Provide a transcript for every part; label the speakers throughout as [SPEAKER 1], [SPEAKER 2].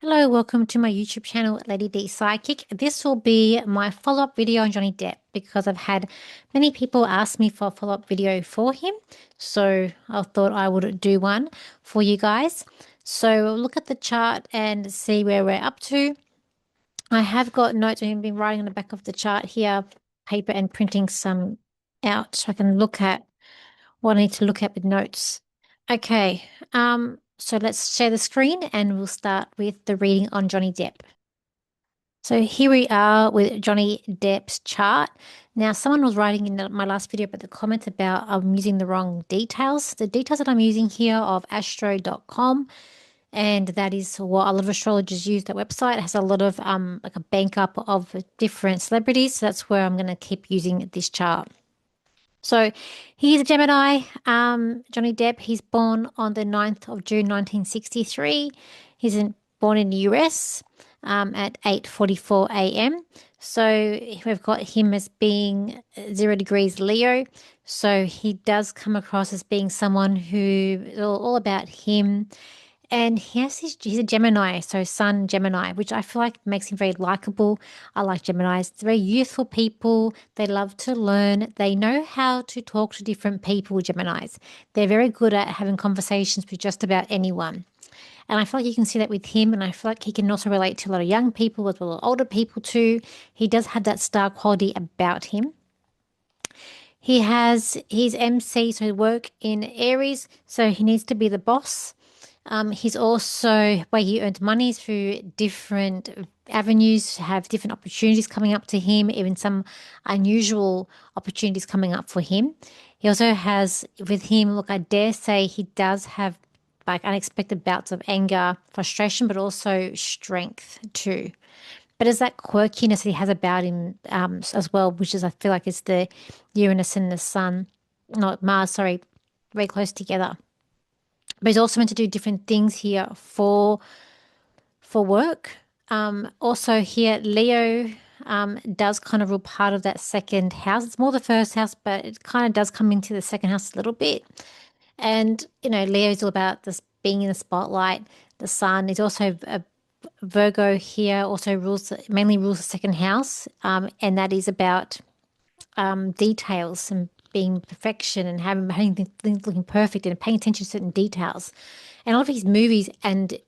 [SPEAKER 1] Hello, welcome to my YouTube channel, Lady D Psychic. This will be my follow-up video on Johnny Depp because I've had many people ask me for a follow-up video for him. So I thought I would do one for you guys. So look at the chart and see where we're up to. I have got notes. I've been writing on the back of the chart here, paper and printing some out so I can look at what I need to look at with notes. Okay, so let's share the screen and we'll start with the reading on Johnny Depp. So here we are with Johnny Depp's chart. Now, someone was writing in my last video about the comment about I'm using the wrong details. The details that I'm using here of astro.com, and that is what a lot of astrologers use. That website it has a lot of like a bank up of different celebrities. So that's where I'm going to keep using this chart. So he's a Gemini, Johnny Depp. He's born on the 9th of June, 1963. He's born in the US at 8:44 a.m. So we've got him as being 0 degrees Leo. So he does come across as being someone who is all about him. And he's a Gemini, so Sun Gemini, which I feel like makes him very likable. I like Geminis. They're very youthful people. They love to learn. They know how to talk to different people, Geminis. They're very good at having conversations with just about anyone. And I feel like you can see that with him. And I feel like he can also relate to a lot of young people as well as older people too. He does have that star quality about him. He has his MC, so work in Aries, so he needs to be the boss. He's also where he earns money through different avenues, have different opportunities coming up to him, even some unusual opportunities coming up for him. He also has with him, look, I dare say he does have like unexpected bouts of anger, frustration, but also strength too. But it's that quirkiness that he has about him as well, which is I feel like is the Uranus and the Sun, not Mars, sorry, very close together. But he's also meant to do different things here for work. Also here, Leo does kind of rule part of that second house. It's more the first house, but it kind of does come into the second house a little bit. And, you know, Leo's all about this being in the spotlight. The sun is also a Virgo here, also mainly rules the second house. And that is about details and being perfection and having things looking perfect and paying attention to certain details. And a lot of his movies, and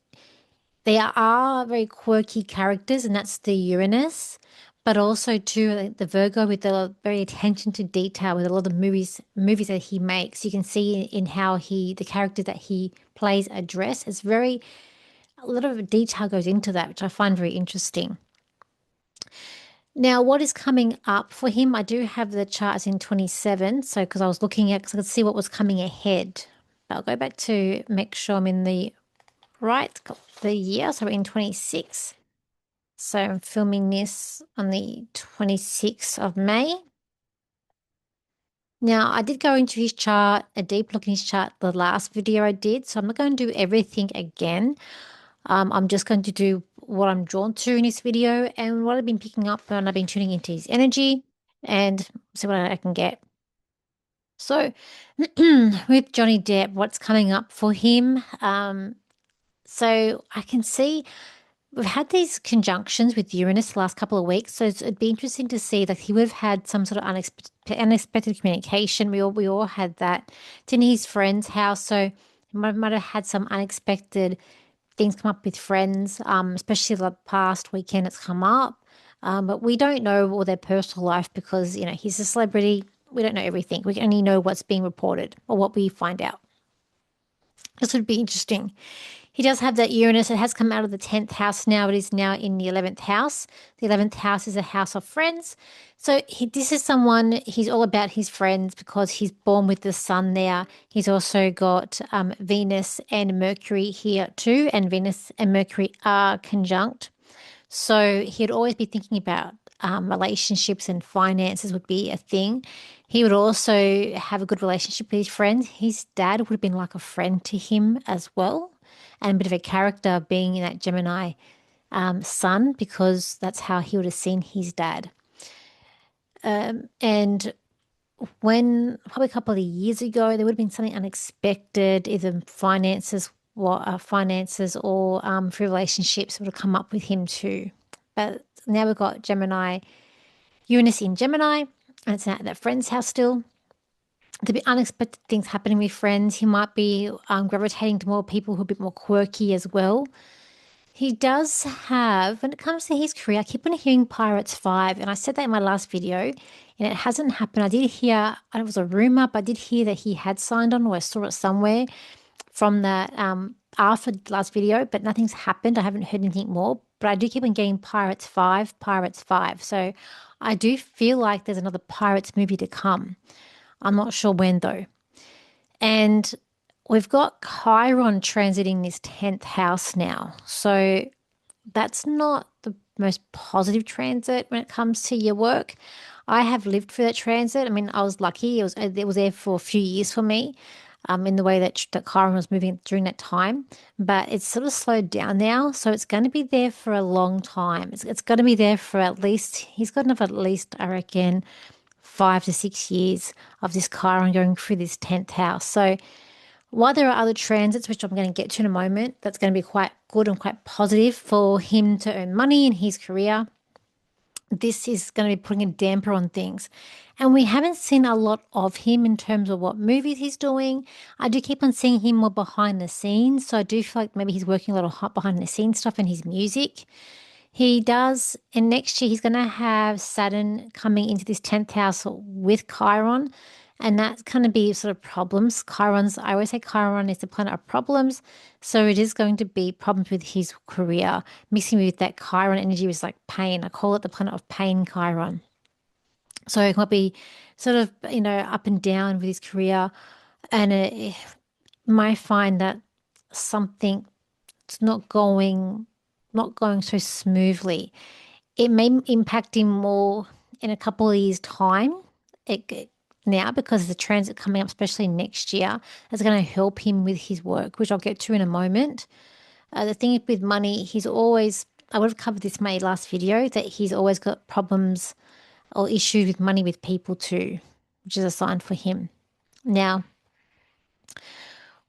[SPEAKER 1] they are very quirky characters, and that's the Uranus, but also too the Virgo with the very attention to detail with a lot of movies that he makes. You can see in how the characters that he plays are dressed. A lot of detail goes into that, which I find very interesting. Now, what is coming up for him? I do have the charts in 27, so because I was looking at, because I could see what was coming ahead. But I'll go back to make sure I'm in the right, the year, so we're in 26. So I'm filming this on the 26th of May. Now, I did go into his chart, a deep look in his chart, the last video I did, so I'm not going to do everything again. I'm just going to do what I'm drawn to in this video and what I've been picking up and I've been tuning into his energy and see what I can get. So with Johnny Depp, what's coming up for him? So I can see we've had these conjunctions with Uranus the last couple of weeks, so it'd be interesting to see that he would have had some sort of unexpected communication. We all had that. It's in his friend's house, so he might have had some unexpected things come up with friends, especially the past weekend it's come up. But we don't know all their personal life because, you know, he's a celebrity. We don't know everything. We only know what's being reported or what we find out. This would be interesting. He does have that Uranus. It has come out of the 10th house now. It is now in the 11th house. The 11th house is a house of friends. So this is someone, he's all about his friends because he's born with the sun there. He's also got Venus and Mercury here too. And Venus and Mercury are conjunct. So he'd always be thinking about relationships and finances would be a thing. He would also have a good relationship with his friends. His dad would have been like a friend to him as well, and a bit of a character being in that Gemini sun because that's how he would have seen his dad. And when probably a couple of years ago, there would have been something unexpected, either finances what finances or for relationships would have come up with him too. But now we've got Gemini, Uranus in Gemini, and it's at that friend's house still. There'll be unexpected things happening with friends. He might be gravitating to more people who are a bit more quirky as well. He does have, when it comes to his career, I keep on hearing Pirates 5, and I said that in my last video, and it hasn't happened. I did hear, it was a rumor, but I did hear that he had signed on, or I saw it somewhere from that after the last video, but nothing's happened. I haven't heard anything more, but I do keep on getting Pirates 5, Pirates 5. So I do feel like there's another Pirates movie to come. I'm not sure when though. And we've got Chiron transiting this 10th house now. So that's not the most positive transit when it comes to your work. I have lived through that transit. I mean, I was lucky. It was there for a few years for me, in the way that Chiron was moving during that time. But it's sort of slowed down now. So it's going to be there for a long time. It's going to be there for at least, he's got enough at least, I reckon, 5 to 6 years of this Chiron going through this 10th house. So while there are other transits, which I'm going to get to in a moment, that's going to be quite good and quite positive for him to earn money in his career, this is going to be putting a damper on things. And we haven't seen a lot of him in terms of what movies he's doing. I do keep on seeing him more behind the scenes. So I do feel like maybe he's working a lot of behind the scenes stuff in his music. He does, and next year he's going to have Saturn coming into this 10th house with Chiron, and that's going to be sort of problems. I always say Chiron is the planet of problems, so it is going to be problems with his career. Mixing with that Chiron energy was like pain. I call it the planet of pain, Chiron. So it might be sort of, up and down with his career, and it might find that something's not going so smoothly. It may impact him more in a couple of years' time. Now, because the transit coming up, especially next year, is going to help him with his work, which I'll get to in a moment. The thing with money, I would have covered this in my last video, that he's always got problems or issues with money with people too, which is a sign for him. Now,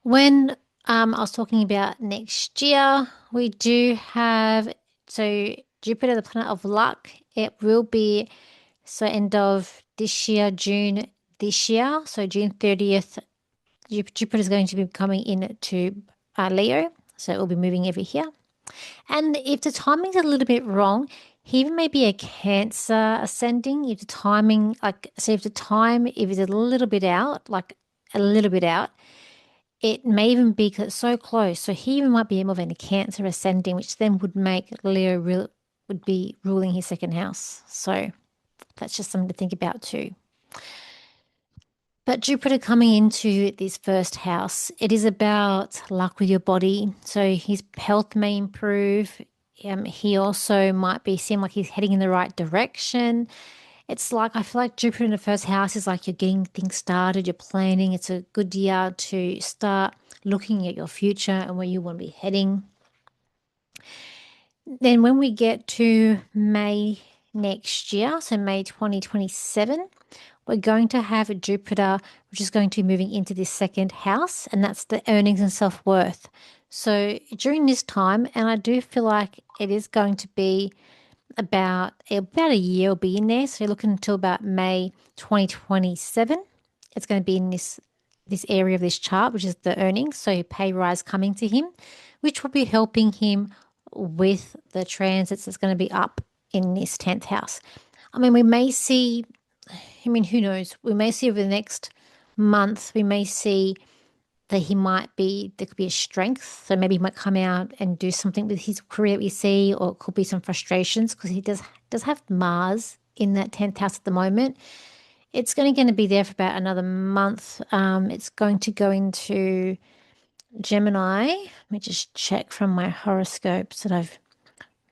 [SPEAKER 1] when I was talking about next year, we do have, so Jupiter, the planet of luck, it will be, so end of this year, June this year, so June 30th, Jupiter is going to be coming into Leo, so it will be moving over here. And if the timing's a little bit wrong, he even may be a Cancer ascending. If the timing, if it's a little bit out, it may even be because it's so close. So he even might be more of a Cancer ascending, which then would make Leo would be ruling his second house. So that's just something to think about too. But Jupiter coming into this first house, it is about luck with your body. So his health may improve. He also might seem like he's heading in the right direction. It's like, I feel like Jupiter in the first house is like you're getting things started, you're planning. It's a good year to start looking at your future and where you want to be heading. Then when we get to May next year, so May 2027, we're going to have Jupiter, which is going to be moving into this second house, and that's the earnings and self-worth. So during this time, and I do feel like it is going to be about a year will be in there. So you're looking until about May 2027. It's going to be in this area of this chart, which is the earnings. So pay rise coming to him, which will be helping him with the transits that's going to be up in this 10th house. I mean, we may see, who knows? We may see over the next month, we may see that there could be a strength. So maybe he might come out and do something with his career that we see, or it could be some frustrations because he does have Mars in that 10th house at the moment. It's going to be there for about another month. It's going to go into Gemini. Let me just check from my horoscopes that I've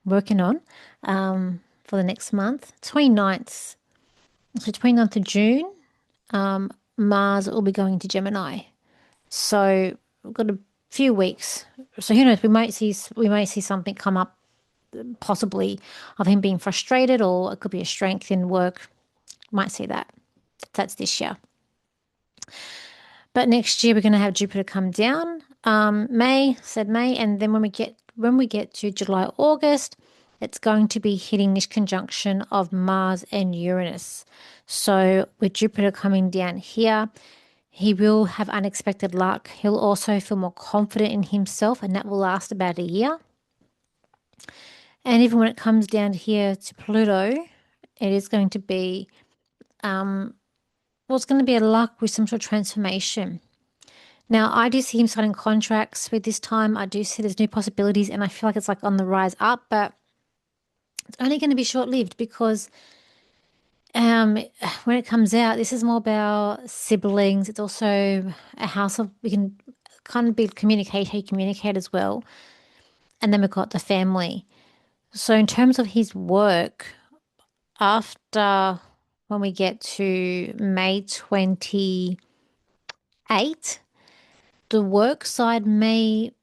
[SPEAKER 1] working on for the next month. 29th. So 29th of June, Mars will be going to Gemini. So we've got a few weeks. So who knows? We might see something come up, possibly of him being frustrated, or it could be a strength in work. Might see that. That's this year. But next year we're going to have Jupiter come down. May, and then when we get to July, August, it's going to be hitting this conjunction of Mars and Uranus. So with Jupiter coming down here, he will have unexpected luck. He'll also feel more confident in himself, and that will last about a year. And even when it comes down here to Pluto, it is going to be, it's going to be a luck with some sort of transformation. Now, I do see him signing contracts with this time. I do see there's new possibilities, and I feel like it's like on the rise up, but it's only going to be short lived because when it comes out, this is more about siblings. It's also a house of, we can kind of be communicate, how you communicate as well. And then we've got the family. So, in terms of his work, after when we get to May 28, the work side may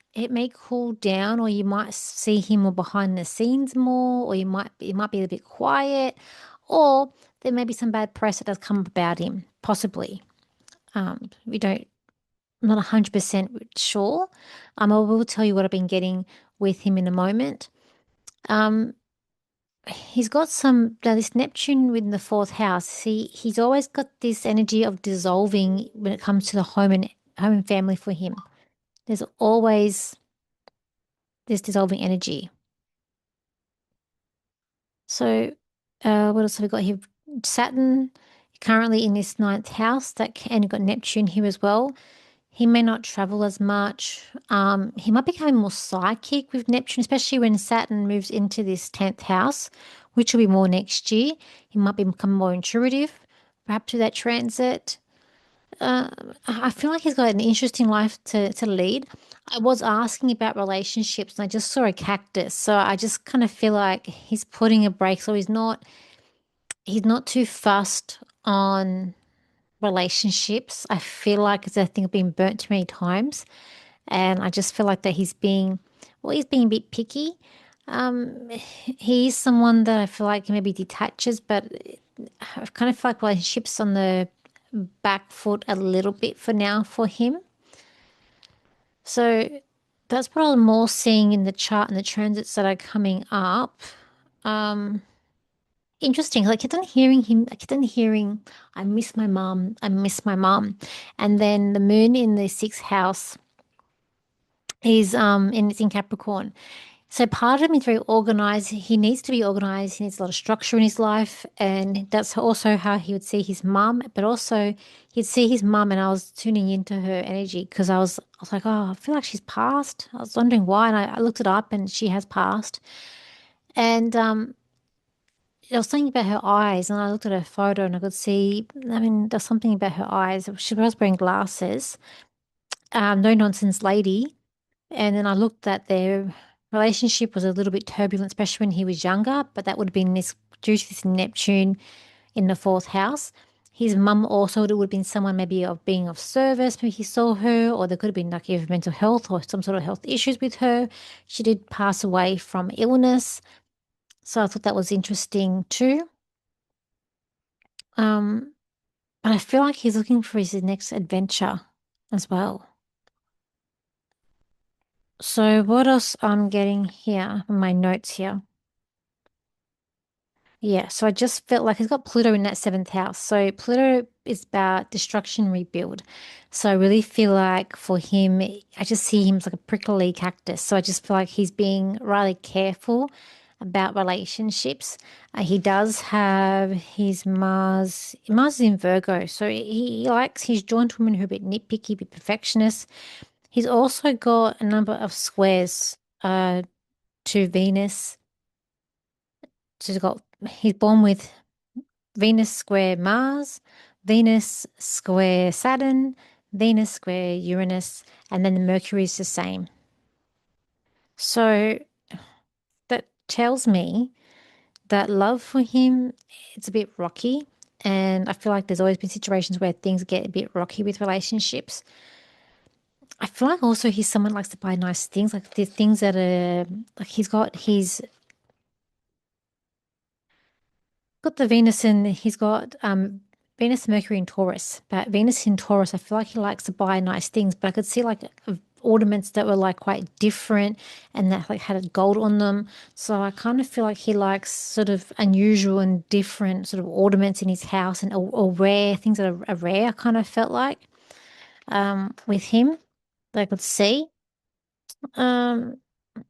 [SPEAKER 1] cool down, or you might see him more behind the scenes more, or it might be a bit quiet, or there may be some bad press that does come about him, possibly. We don't, I'm not 100% sure. I will tell you what I've been getting with him in a moment. He's got some now this Neptune within the fourth house. He's always got this energy of dissolving when it comes to the home and family for him. There's always this dissolving energy. So, what else have we got here? Saturn currently in this ninth house, and you've got Neptune here as well. He may not travel as much. He might become more psychic with Neptune, especially when Saturn moves into this 10th house, which will be more next year. He might become more intuitive, perhaps with that transit. I feel like he's got an interesting life to lead. I was asking about relationships and I just saw a cactus. So I just kind of feel like he's putting a break. So he's not too fussed on relationships. I feel like it's a thing of being burnt too many times. And I just feel like that he's being a bit picky. He's someone that I feel like maybe detaches, but I kind of feel like relationships on the back foot a little bit for now for him. So that's what I'm more seeing in the chart and the transits that are coming up. Interesting. I kept on hearing him. I kept on hearing, I miss my mom. I miss my mom. And then the moon in the sixth house is it's in Capricorn. So part of him is very organized. He needs to be organized. He needs a lot of structure in his life. And that's also how he would see his mum. But also he'd see his mum, and I was tuning into her energy because I was like, oh, I feel like she's passed. I was wondering why. And I looked it up and she has passed. And there was something about her eyes, and I looked at her photo and I could see, I mean, there's something about her eyes. She was wearing glasses, no nonsense lady. And then I looked at their relationship was a little bit turbulent, especially when he was younger, but that would have been this due to this Neptune in the fourth house. His mum also would have been someone maybe of being of service. Maybe he saw her, or there could have been like either mental health or some sort of health issues with her. She did pass away from illness. So I thought that was interesting too. Um, but I feel like he's looking for his next adventure as well. So what else I'm getting here in my notes here? Yeah, so I just felt like he's got Pluto in that seventh house. So Pluto is about destruction, rebuild. So I really feel like for him, I just see him as like a prickly cactus. So I just feel like he's being really careful about relationships. He does have his Mars. Mars is in Virgo, so he's drawn to women who are a bit nitpicky, a bit perfectionist. He's also got a number of squares to Venus. So he's born with Venus square Mars, Venus square Saturn, Venus square Uranus, and then the Mercury is the same. So that tells me that love for him, it's a bit rocky. And I feel like there's always been situations where things get a bit rocky with relationships. I feel like also he's someone who likes to buy nice things, like the things that are like he's got the Venus and he's got Venus, Mercury, and Taurus. But Venus in Taurus, I feel like he likes to buy nice things. But I could see like ornaments that were like quite different and that like had a gold on them. So I kind of feel like he likes sort of unusual and different sort of ornaments in his house and or rare things that are rare. I kind of felt like with him that I could see. Um,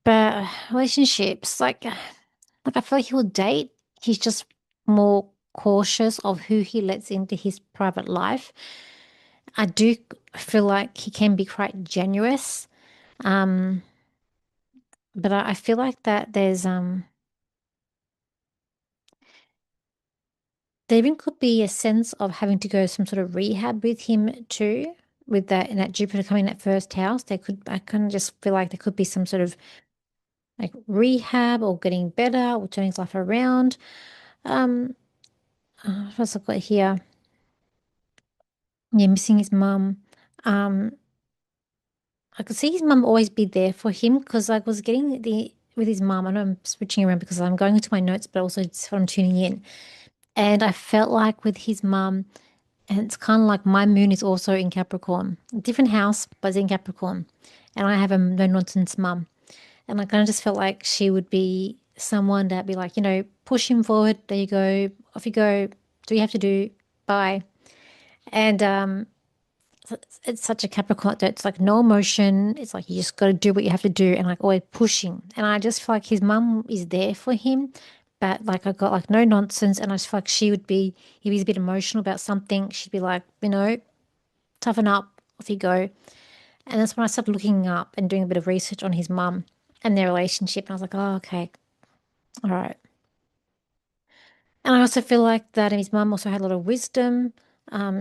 [SPEAKER 1] but relationships, like I feel like he will date. He's just more cautious of who he lets into his private life. I do feel like he can be quite generous. Um, but I feel like that there even could be a sense of having to go some sort of rehab with him too, with that and that Jupiter coming in that first house. I kind of just feel like there could be some sort of like rehab or getting better or turning his life around. Um, what else I've got here? Yeah, missing his mum. Um, I could see his mum always be there for him because I was getting the with his mum. I know I'm switching around because I'm going into my notes, but also it's what I'm tuning in. And I felt like with his mum, and it's kind of like my moon is also in Capricorn, different house, but it's in Capricorn. And I have a no nonsense mum. And I kind of just felt like she would be someone that'd be like, push him forward. There you go. Off you go. Do you have to do? Bye. And it's such a Capricorn that it's like no emotion. It's like you just got to do what you have to do and like always pushing. And I just feel like his mum is there for him, but like I got like no nonsense. And I just feel like if he's a bit emotional about something, she'd be like, toughen up, off you go. And that's when I started looking up and doing a bit of research on his mum and their relationship. And I was like, oh, okay, all right. And I also feel like that his mum also had a lot of wisdom,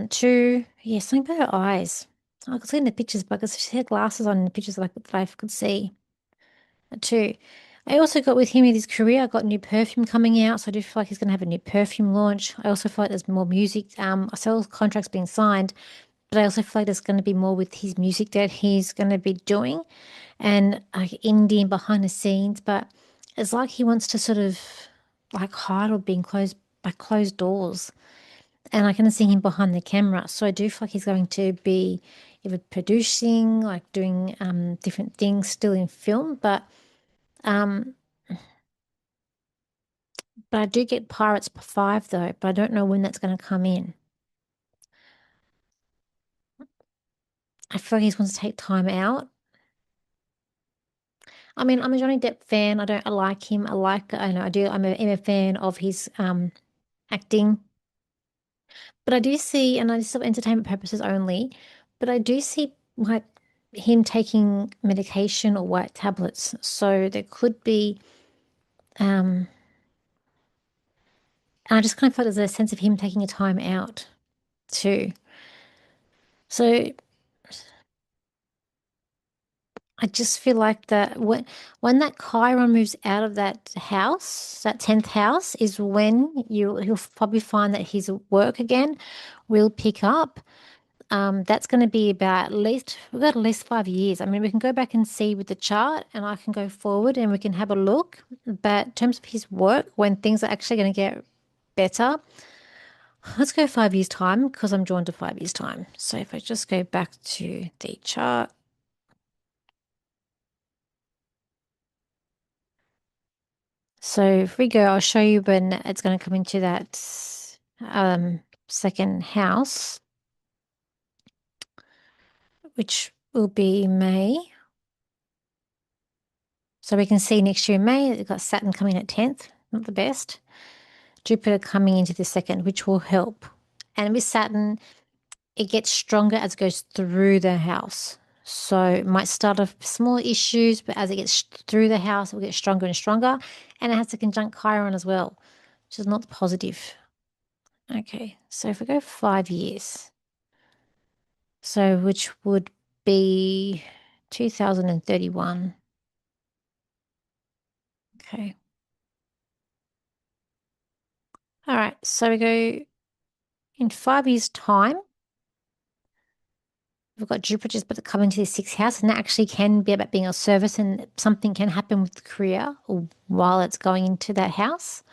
[SPEAKER 1] too. Yeah, something about her eyes. I could see in the pictures, but because she had glasses on in the pictures like that I could see too. I also got with him in his career, I got new perfume coming out, so I do feel like he's going to have a new perfume launch. I also feel like there's more music, sales contracts being signed, but I also feel like there's going to be more with his music that he's going to be doing and like indie and behind the scenes, but it's like he wants to sort of like hide or being closed by closed doors. And I can see him behind the camera. So I do feel like he's going to be either producing, like doing different things still in film, um but I do get Pirates 5 though, but I don't know when that's going to come in. I feel like he wants to take time out. I mean, I'm a Johnny Depp fan. I like him. I know I do. I'm a fan of his acting. But I do see, and I just for entertainment purposes only, but I do see like him taking medication or white tablets. So there could be, um, and I just kind of felt there's a sense of him taking a time out too. So I just feel like that when that Chiron moves out of that house, that 10th house, is when he'll probably find that his work again will pick up. That's going to be about at least, we've got at least 5 years. I mean, we can go back and see with the chart and I can go forward and we can have a look. But in terms of his work, when things are actually going to get better, let's go 5 years' time because I'm drawn to 5 years' time. So if I just go back to the chart. So if we go, I'll show you when it's going to come into that second house, which will be May. So we can see next year in May, we've got Saturn coming at 10th, not the best. Jupiter coming into the second, which will help. And with Saturn, it gets stronger as it goes through the house. So it might start off small issues, but as it gets through the house, it will get stronger and stronger. And it has to conjunct Chiron as well, which is not positive. Okay, so if we go 5 years, so which would be 2031. Okay. All right, so we go in 5 years' time. We've got Jupiter just about to come into the sixth house, and that actually can be about being of service, and something can happen with the career or while it's going into that house.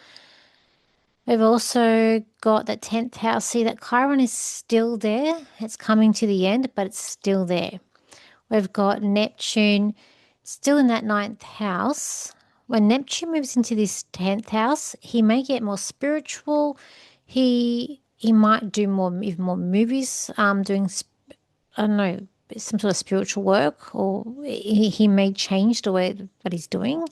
[SPEAKER 1] We've also got that 10th house. See that Chiron is still there. It's coming to the end, but it's still there. We've got Neptune still in that ninth house. When Neptune moves into this 10th house, he may get more spiritual. He might do more, even more movies, doing, I don't know, some sort of spiritual work, or he may change the way that he's doing.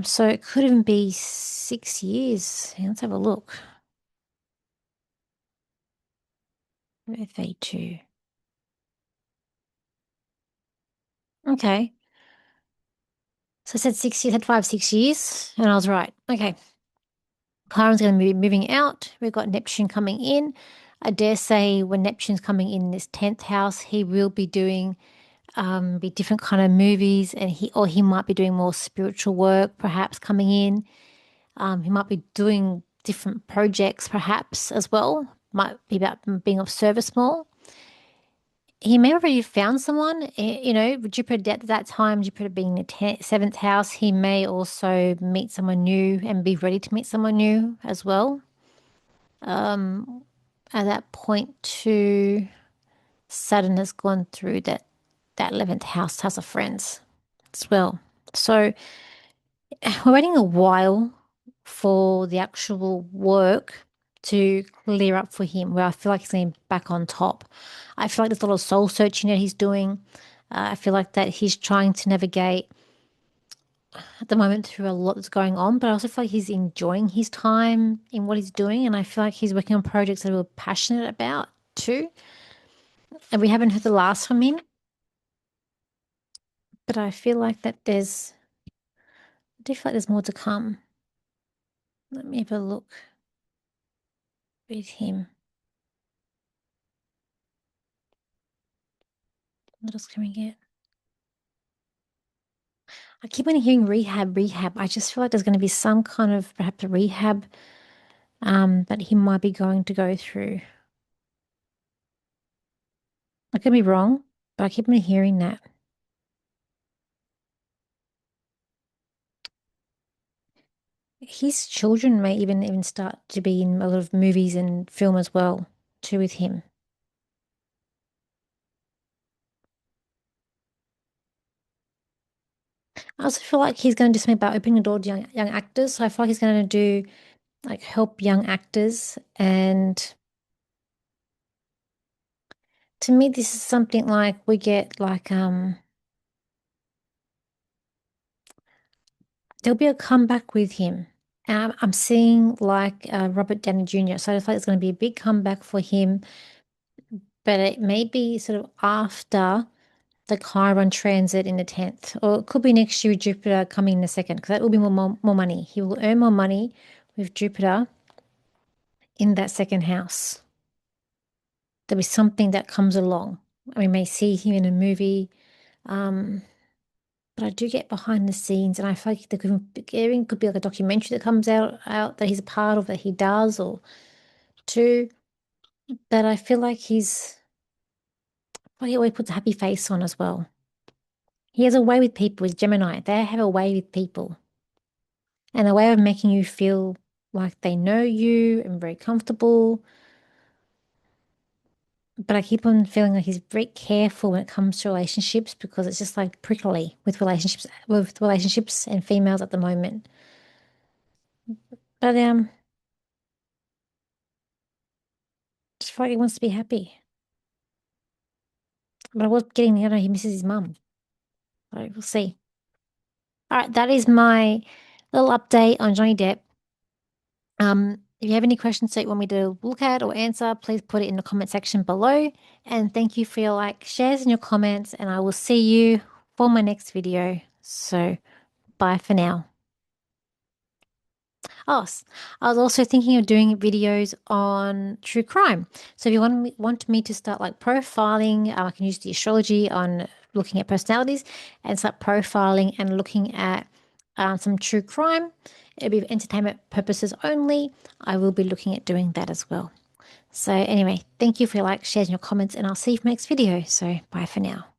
[SPEAKER 1] So it could even be 6 years. Let's have a look. FA2. Okay. So I said 6 years, had 5, 6 years, and I was right. Okay. Chiron's going to be moving out. We've got Neptune coming in. I dare say when Neptune's coming in this 10th house, he will be doing be different kind of movies, and he might be doing more spiritual work, perhaps coming in. He might be doing different projects, perhaps as well. Might be about being of service more. He may have already found someone. Jupiter at that time, Jupiter being in the seventh house, he may also meet someone new and be ready to meet someone new as well. At that point, too, Saturn has gone through that 11th house of friends as well. So we're waiting a while for the actual work to clear up for him, where I feel like he's getting back on top. I feel like there's a lot of soul searching that he's doing. I feel like that he's trying to navigate at the moment through a lot that's going on, but I also feel like he's enjoying his time in what he's doing, and I feel like he's working on projects that we're passionate about too. And we haven't heard the last from him, but I feel like I do feel like there's more to come. Let me have a look with him. What else can we get? I keep on hearing rehab, rehab. I just feel like there's going to be some kind of perhaps a rehab that he might be going to go through. I could be wrong, but I keep on hearing that. His children may even start to be in a lot of movies and film as well, too, with him. I also feel like he's going to do something about opening the door to young actors. So I feel like he's going to do like help young actors. And to me, this is something like we get like there'll be a comeback with him. I'm seeing like Robert Downey Jr. So I feel like it's going to be a big comeback for him, but it may be sort of after the Chiron transit in the 10th, or it could be next year with Jupiter coming in the second, because that will be more money. He will earn more money with Jupiter in that second house. There'll be something that comes along. We may see him in a movie, but I do get behind the scenes, and I feel like there could be like a documentary that comes out that he's a part of, that he does, or two. That I feel like he always puts a happy face on as well. He has a way with people. He's Gemini. They have a way with people, and a way of making you feel like they know you and very comfortable. But I keep on feeling like he's very careful when it comes to relationships, because it's just like prickly with relationships and females at the moment. But just feel like he wants to be happy. But I was getting, he misses his mum. So we'll see. All right, that is my little update on Johnny Depp. If you have any questions that you want me to look at or answer, please put it in the comment section below. And thank you for your shares, and your comments. And I will see you for my next video. So bye for now. Oh, I was also thinking of doing videos on true crime. So if you want me to start like profiling, I can use the astrology on looking at personalities and start profiling and looking at some true crime. It'll be for entertainment purposes only. I will be looking at doing that as well. So anyway, thank you for your shares and your comments, and I'll see you for my next video. So bye for now.